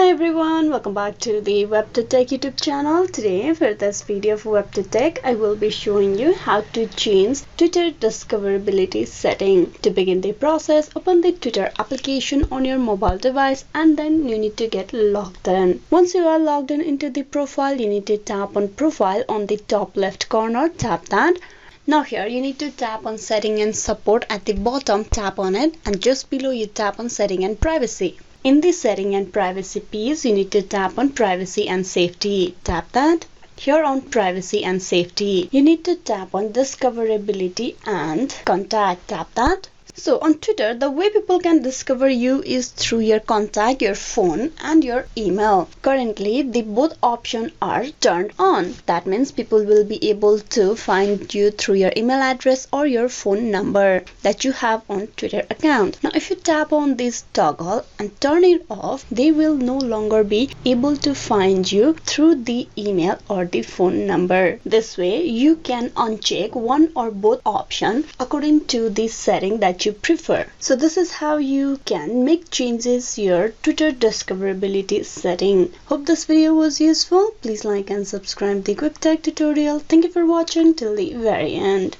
Hi everyone, welcome back to the WebToTech YouTube channel. Today for this video of WebToTech, I will be showing you how to change Twitter discoverability setting. To begin the process, open the Twitter application on your mobile device and then you need to get logged in. Once you are logged in into the profile, you need to tap on profile on the top left corner, tap that. Now here you need to tap on setting and support at the bottom, tap on it, and just below you tap on setting and privacy. In the setting and privacy piece, you need to tap on privacy and safety. Tap that. Here on privacy and safety, you need to tap on discoverability and contact. Tap that. So on Twitter, the way people can discover you is through your contact, your phone and your email. Currently, the both options are turned on. That means people will be able to find you through your email address or your phone number that you have on Twitter account. Now, if you tap on this toggle and turn it off, they will no longer be able to find you through the email or the phone number. This way, you can uncheck one or both options according to the setting that you prefer. So this is how you can make changes your Twitter discoverability setting. Hope this video was useful. Please like and subscribe the quick tech tutorial. Thank you for watching till the very end.